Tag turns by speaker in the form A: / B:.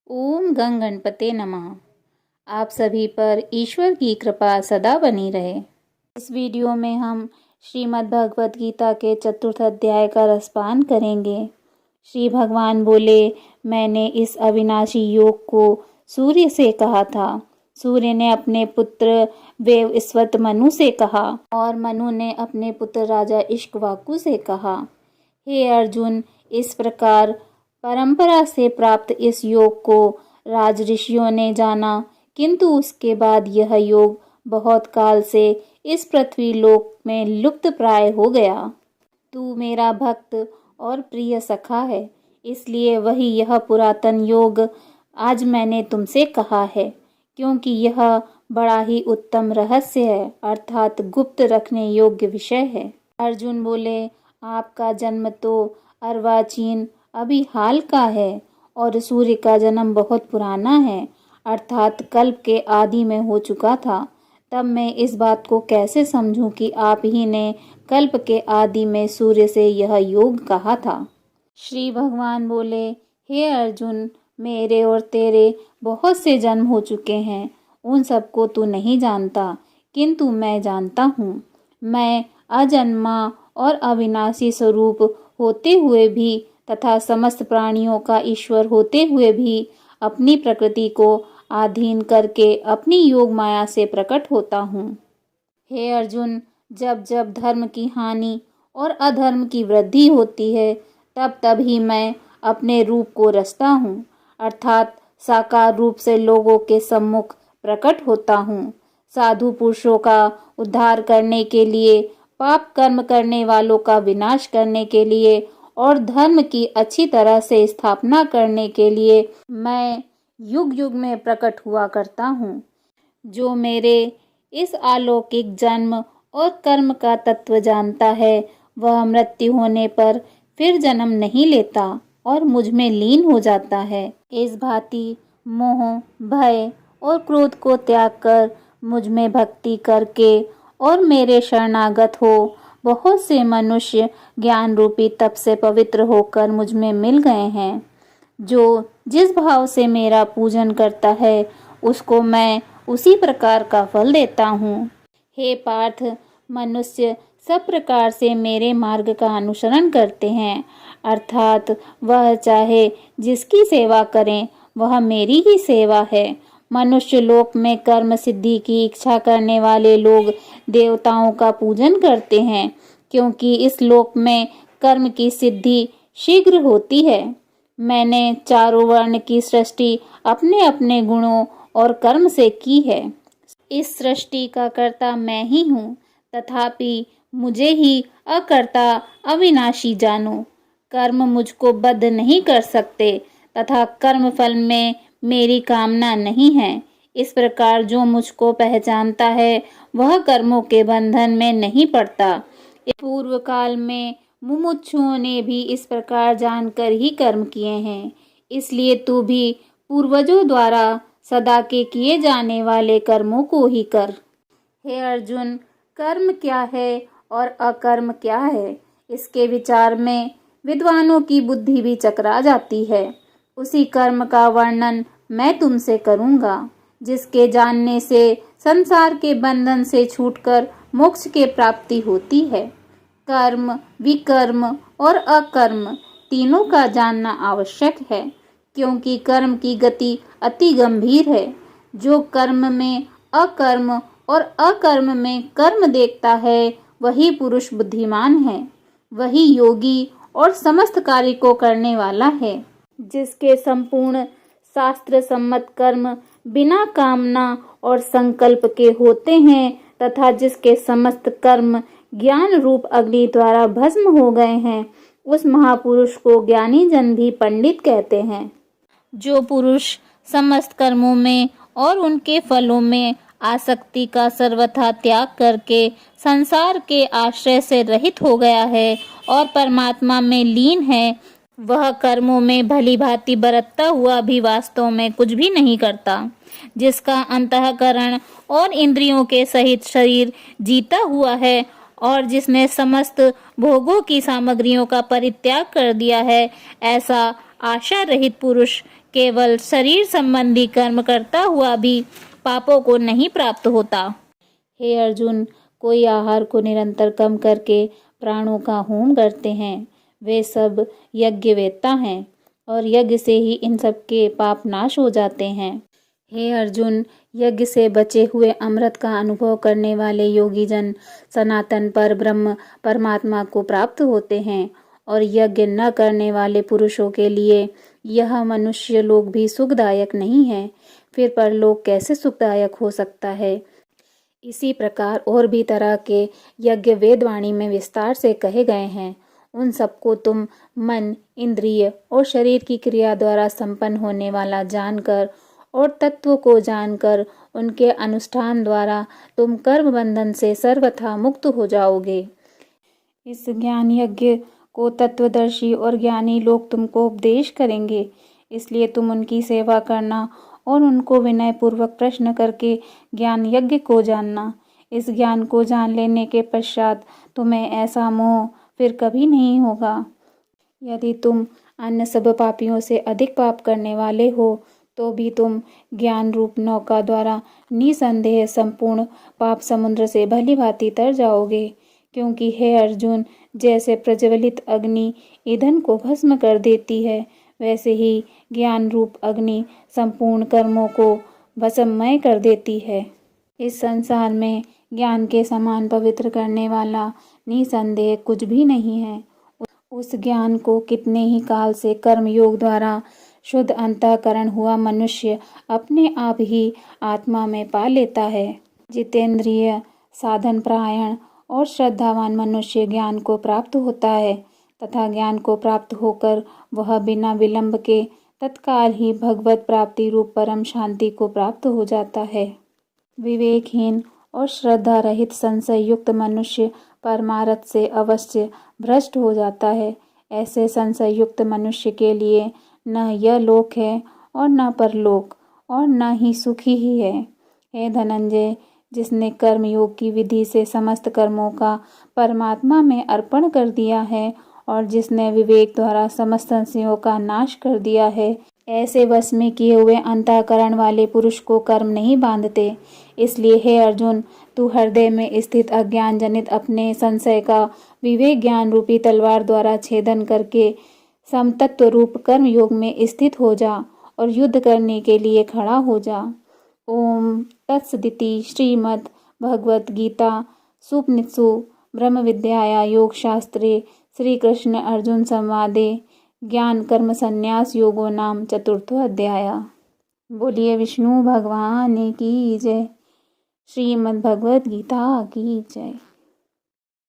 A: ओम गंग गणपते नमः। आप सभी पर ईश्वर की कृपा सदा बनी रहे। इस वीडियो में हम श्रीमद् भगवत गीता के चतुर्थ अध्याय का रसपान करेंगे। श्री भगवान बोले, मैंने इस अविनाशी योग को सूर्य से कहा था। सूर्य ने अपने पुत्र वेवस्वत मनु से कहा और मनु ने अपने पुत्र राजा इक्ष्वाकु से कहा। हे अर्जुन, इस प्रकार परंपरा से प्राप्त इस योग को राज ऋषियों ने जाना, किंतु उसके बाद यह योग बहुत काल से इस पृथ्वी लोक में लुप्त प्राय हो गया। तू मेरा भक्त और प्रिय सखा है, इसलिए वही यह पुरातन योग आज मैंने तुमसे कहा है, क्योंकि यह बड़ा ही उत्तम रहस्य है, अर्थात गुप्त रखने योग्य विषय है। अर्जुन बोले, आपका जन्म तो अर्वाचीन अभी हाल का है और सूर्य का जन्म बहुत पुराना है, अर्थात कल्प के आदि में हो चुका था। तब मैं इस बात को कैसे समझूं कि आप ही ने कल्प के आदि में सूर्य से यह योग कहा था। श्री भगवान बोले, हे अर्जुन, मेरे और तेरे बहुत से जन्म हो चुके हैं, उन सबको तू नहीं जानता, किंतु मैं जानता हूँ। मैं अजन्मा और अविनाशी स्वरूप होते हुए भी तथा समस्त प्राणियों का ईश्वर होते हुए भी अपनी प्रकृति को अधीन करके अपनी योग माया से प्रकट होता हूँ। हे अर्जुन, जब जब धर्म की हानि और अधर्म की वृद्धि होती है, तब तब ही मैं अपने रूप को रचता हूँ, अर्थात साकार रूप से लोगों के सम्मुख प्रकट होता हूँ। साधु पुरुषों का उद्धार करने के लिए, पाप कर्म करने वालों का विनाश करने के लिए और धर्म की अच्छी तरह से स्थापना करने के लिए मैं युग युग में प्रकट हुआ करता हूँ। जो मेरे इस अलौकिक जन्म और कर्म का तत्व जानता है, वह मृत्यु होने पर फिर जन्म नहीं लेता और मुझ में लीन हो जाता है। इस भांति मोह, भय और क्रोध को त्याग कर मुझ में भक्ति करके और मेरे शरणागत हो बहुत से मनुष्य ज्ञान रूपी तप से पवित्र होकर मुझ में मिल गए हैं। जो जिस भाव से मेरा पूजन करता है, उसको मैं उसी प्रकार का फल देता हूँ। हे पार्थ, मनुष्य सब प्रकार से मेरे मार्ग का अनुसरण करते हैं, अर्थात वह चाहे जिसकी सेवा करें, वह मेरी ही सेवा है। मनुष्य लोक में कर्म सिद्धि की इच्छा करने वाले लोग देवताओं का पूजन करते हैं, क्योंकि इस लोक में कर्म की सिद्धि शीघ्र होती है। मैंने चारों वर्ण की सृष्टि अपने अपने गुणों और कर्म से की है। इस सृष्टि का कर्ता मैं ही हूँ, तथापि मुझे ही अकर्ता अविनाशी जानो। कर्म मुझको बद्ध नहीं कर सकते तथा कर्म फल में मेरी कामना नहीं है। इस प्रकार जो मुझको पहचानता है, वह कर्मों के बंधन में नहीं पड़ता। पूर्व काल में मुमुक्षुओं ने भी इस प्रकार जानकर ही कर्म किए हैं, इसलिए तू भी पूर्वजों द्वारा सदा के किए जाने वाले कर्मों को ही कर। हे अर्जुन, कर्म क्या है और अकर्म क्या है, इसके विचार में विद्वानों की बुद्धि भी चकरा जाती है। उसी कर्म का वर्णन मैं तुमसे करूंगा, जिसके जानने से संसार के बंधन से छूटकर मोक्ष के प्राप्ति होती है। कर्म, विकर्म और अकर्म तीनों का जानना आवश्यक है, क्योंकि कर्म की गति अति गंभीर है। जो कर्म में अकर्म और अकर्म में कर्म देखता है, वही पुरुष बुद्धिमान है, वही योगी और समस्त कार्य को करने वाला है। जिसके संपूर्ण शास्त्र सम्मत कर्म बिना कामना और संकल्प के होते हैं तथा जिसके समस्त कर्म ज्ञान रूप अग्नि द्वारा भस्म हो गए हैं, उस महापुरुष को ज्ञानी जन भी पंडित कहते हैं। जो पुरुष समस्त कर्मों में और उनके फलों में आसक्ति का सर्वथा त्याग करके संसार के आश्रय से रहित हो गया है और परमात्मा में लीन है, वह कर्मों में भली भांति बरतता हुआ भी वास्तव में कुछ भी नहीं करता। जिसका अंतःकरण और इंद्रियों के सहित शरीर जीता हुआ है और जिसने समस्त भोगों की सामग्रियों का परित्याग कर दिया है, ऐसा आशा रहित पुरुष केवल शरीर संबंधी कर्म करता हुआ भी पापों को नहीं प्राप्त होता। हे अर्जुन, कोई आहार को निरंतर कम करके प्राणों का होम करते हैं, वे सब यज्ञवेत्ता हैं और यज्ञ से ही इन सब के पाप नाश हो जाते हैं। हे अर्जुन, यज्ञ से बचे हुए अमृत का अनुभव करने वाले योगी जन सनातन पर ब्रह्म परमात्मा को प्राप्त होते हैं और यज्ञ न करने वाले पुरुषों के लिए यह मनुष्य लोक भी सुखदायक नहीं है, फिर परलोक कैसे सुखदायक हो सकता है। इसी प्रकार और भी तरह के यज्ञ वेदवाणी में विस्तार से कहे गए हैं। उन सबको तुम मन, इंद्रिय और शरीर की क्रिया द्वारा संपन्न होने वाला जानकर और तत्व को जानकर उनके अनुष्ठान द्वारा तुम कर्म बंधन से सर्वथा मुक्त हो जाओगे। इस ज्ञान यज्ञ को तत्वदर्शी और ज्ञानी लोग तुमको उपदेश करेंगे, इसलिए तुम उनकी सेवा करना और उनको विनय पूर्वक प्रश्न करके ज्ञान यज्ञ को जानना। इस ज्ञान को जान लेने के पश्चात तुम्हें ऐसा मोह फिर कभी नहीं होगा। यदि तुम अन्य सब पापियों से अधिक पाप करने वाले हो तो भी तुम ज्ञान रूप नौका द्वारा निसंदेह संपूर्ण पाप समुद्र से भली भांति तर जाओगे, क्योंकि हे अर्जुन, जैसे प्रज्वलित अग्नि ईंधन को भस्म कर देती है, वैसे ही ज्ञान रूप अग्नि संपूर्ण कर्मों को भस्ममय कर देती है। इस संसार में ज्ञान के समान पवित्र करने वाला निसंदेह कुछ भी नहीं है। उस ज्ञान को कितने ही काल से कर्म योग द्वारा शुद्ध अंतःकरण हुआ मनुष्य अपने आप ही आत्मा में पा लेता है। जितेंद्रिय, साधन परायण और श्रद्धावान मनुष्य ज्ञान को प्राप्त होता है तथा ज्ञान को प्राप्त होकर वह बिना विलंब के तत्काल ही भगवत प्राप्ति रूप परम शांति को प्राप्त हो जाता है। विवेकहीन और श्रद्धा रहित संशय युक्त मनुष्य परमार्थ से अवश्य भ्रष्ट हो जाता है। ऐसे संशय युक्त मनुष्य के लिए न यह लोक है और न परलोक और न ही सुखी ही है। हे धनंजय, जिसने कर्म योग की विधि से समस्त कर्मों का परमात्मा में अर्पण कर दिया है और जिसने विवेक द्वारा समस्त संशयों का नाश कर दिया है, ऐसे वश में किए हुए अंतःकरण वाले पुरुष को कर्म नहीं बांधते। इसलिए हे अर्जुन, तू हृदय में स्थित अज्ञान जनित अपने संशय का विवेक ज्ञान रूपी तलवार द्वारा छेदन करके समतत्व रूप कर्म योग में स्थित हो जा और युद्ध करने के लिए खड़ा हो जा। ओम तत्सदिति। श्रीमद् भगवद गीता सुपनिषत्सु ब्रह्म विद्याया योग शास्त्रे श्री कृष्ण अर्जुन संवादे ज्ञान कर्म संन्यास योगो नाम चतुर्थो अध्याय। बोलिए विष्णु भगवान की जय। श्रीमद् भगवद गीता की जय।